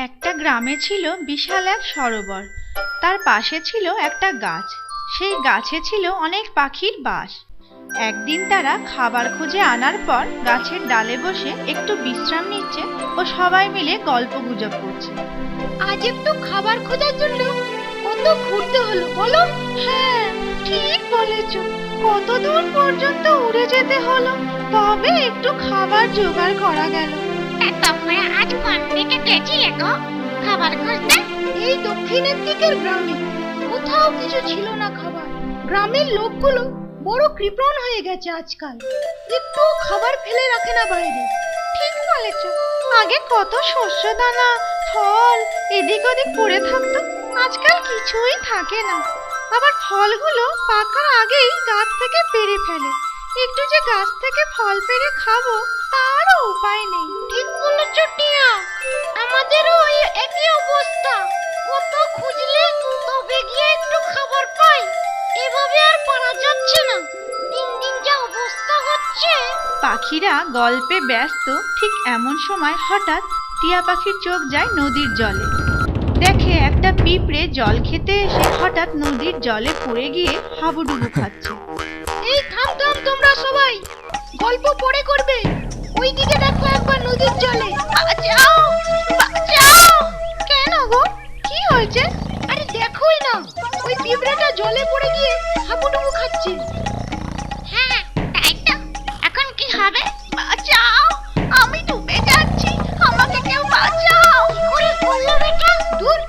একটা গ্রামে ছিল বিশাল এক সরোবর। তার পাশে ছিল একটা গাছ। সেই গাছে ছিল অনেক পাখির বাস। একদিন তারা খাবার খুঁজে আনার পর গাছের ডালে বসে একটু বিশ্রাম নিচ্ছে ও সবাই মিলে গল্পগুজব করছে। আজ একটু খাবার খোঁজার জন্য কত ঘুরতে হলো বলো? হ্যাঁ, ঠিক বলেছো। কত দূর পর্যন্ত উড়ে যেতে হলো, তবে একটু খাবার জোগাড় করা গেল। তোমরা আজ কোন দিকে গেছিলে গো খাবার খুঁজতে? এই দক্ষিণের দিকের গ্রামে। কোথাও কিছু ছিল না খাবার। গ্রামের লোকগুলো বড় কৃপণ হয়ে গেছে আজকাল, একটু খাবার ফেলে রাখে না বাইরে। ঠিক বলেছো। আগে কত শস্য দানা ফল এদিক ওদিক পড়ে থাকতো, আজকাল কিছুই থাকে না। আবার ফলগুলো পাকার আগেই গাছ থেকে পেড়ে ফেলে। একটু যে গাছ থেকে ফল পেড়ে খাবো তারও উপায় নেই। ঠিক বলেছ টিয়া, আমাদেরও ওই একই অবস্থা। কত খুঁজলে তবে গিয়ে একটু খাবার পাই। এভাবে আর পারা যাচ্ছে না। দিন দিন যা অবস্থা হচ্ছে। পাখিরা গল্পে ব্যস্ত, ঠিক এমন সময় হঠাৎ টিয়া পাখির চোখ যায় নদীর জলে। দেখে একটা পিঁপড়ে জল খেতে এসে হঠাৎ নদীর জলে পড়ে গিয়ে হাবুডুবু খাচ্ছে। এই থাম থাম তোমরা সবাই, গল্প পরে করবে। ওই দিকে দেখো একবার নদীর জলে। বাঁচাও বাঁচাও! কেন গো, কি হয়েছে? আরে দেখোই না, ওই পিঁপড়েটা জলে পড়ে গিয়ে হাবুডুবু খাচ্ছে। হ্যাঁ তাই তো, এখন কি হবে? বাঁচাও, আমি ডুবে যাচ্ছি, আমাকে কেউ বাঁচাও। কি করে পড়লো বেটা? দূর,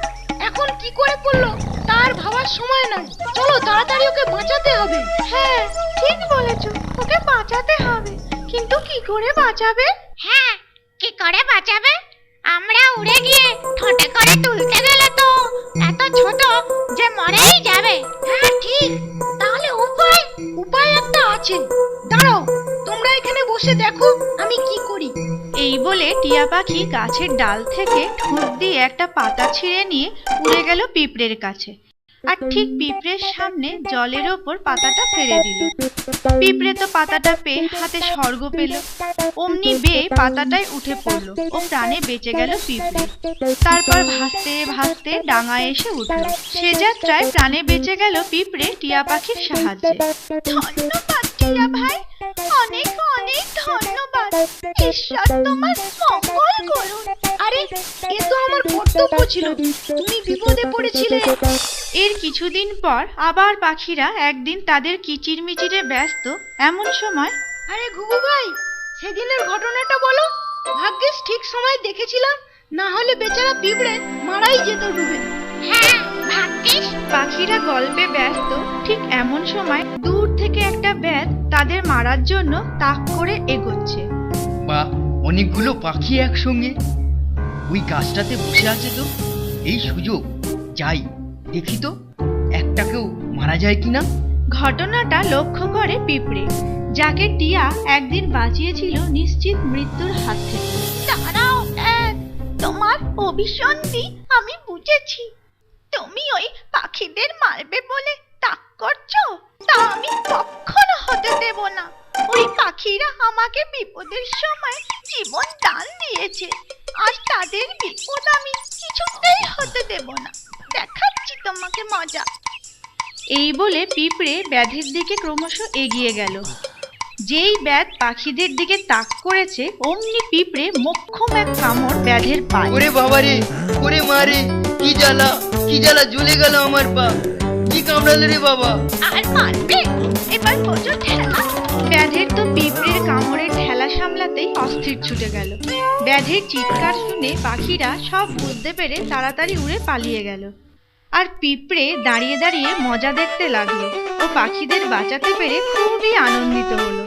এখন কি করে পড়লো তার ভাবার সময় নাই। চলো তাড়াতাড়ি ওকে বাঁচাতে হবে। হ্যাঁ, ঠিক বলেছো, ওকে বাঁচাতে হবে। কিন্তু কি করে বাঁচাবে? হ্যাঁ, কি করে বাঁচাবে? আমরা উড়ে গিয়ে ঠোঁটে করে তুলতে গেলে তো এত ছোট যে মরেই যাবে। হ্যাঁ ঠিক, তাহলে উপায় একটা আছে। দাঁড়াও, তোমরা এখানে বসে দেখো আমি কি করি। এই বলে টিয়া পাখি গাছের ডাল থেকে ঠোঁট দিয়ে একটা পাতা ছিঁড়ে নিয়ে উড়ে গেল পিঁপড়ের কাছে। আর ঠিক পিঁপড়ের সামনে জলের ওপর পাতাটা ফেলে দিল। পিঁপড়ে তো পাতাটা পেয়ে হাতে স্বর্গ পেল। অমনি বেয়ে পাতাটায় উঠে পড়লো ও প্রাণে বেঁচে গেল পিঁপড়ে। তারপর ভাসতে ভাসতে ডাঙায় এসে উঠল। সে যাত্রায় প্রাণে বেঁচে গেল পিঁপড়ে টিয়া পাখির সাহায্যে। ধন্যবাদ টিয়া ভাই, অনেক অনেক ধন্যবাদ। ঈশ্বর তোমার মঙ্গল করুন। আরে এ তো আমার কর্তব্য ছিল, তুমি বিপদে পড়েছিলে। এর কিছুদিন পর আবার পাখিরা একদিন তাদের কিচিরমিচিরে ব্যস্ত। এমন সময়, আরে ঘুঘু ভাই, সেদিনের ঘটনাটা বলো। ভাগ্যিস ঠিক সময় দেখেছিলাম, না হলে বেচারা পিঁপড়ে মারাই যেত ডুবে। হ্যাঁ ভাগ্যিস। পাখিরা গল্পে ব্যস্ত, ঠিক এমন সময় দূর থেকে একটা ব্যাঙ তাদের মারার জন্য তাক করে এগোচ্ছে। বাহ, অনেকগুলো পাখি একসঙ্গে ওই গাছটাতে বসে আছে তো। এই সুযোগ, যাই দেখি তো একটাকেও মারা যায় কিনা। ঘটনাটা লক্ষ্য করে পিঁপড়ে, যাকে টিয়া একদিন বাঁচিয়েছিল নিশ্চিত মৃত্যুর হাত থেকে। দাঁড়াও, তোমার অভিসন্ধি আমি বুঝেছি। তুমি ওই পাখিদের মারবে বলে তাক করছো, তা আমি কখনো হতে দেব না। ওই পাখিরা আমাকে বিপদের সময় জীবন দান দিয়েছে, আর তাদের বিপদ আমি কিছুতেই হতে দেব না। দেখাচ্ছি তোমাকে মজা। এই বলে পিঁপড়ে ব্যাধের দিকে ক্রমশ এগিয়ে গেল। যেই ব্যাধ পাখিদের দিকে তাক করেছে, অমনি পিঁপড়ে মোক্ষম এক কামড় ব্যাধের পায়ে। ওরে বাবারে, ওরে মারে, কি জ্বালা কি জ্বালা, জ্বলে গেল আমার পা। কি কামড়ালে রে বাবা? আর মারবে, এবার বোঝো ঠেলা। ব্যাধের তো পিঁপড়ের কামড়ের ঠেলা সামলাতেই অস্থির ছুটে গেল। ব্যাধের চিৎকার শুনে পাখিরা সব বুঝতে পেরে তাড়াতাড়ি উড়ে পালিয়ে গেল। আর পিঁপড়ে দাঁড়িয়ে দাঁড়িয়ে মজা দেখতে লাগলো ও পাখিদের বাঁচাতে পেরে খুবই আনন্দিত হলো।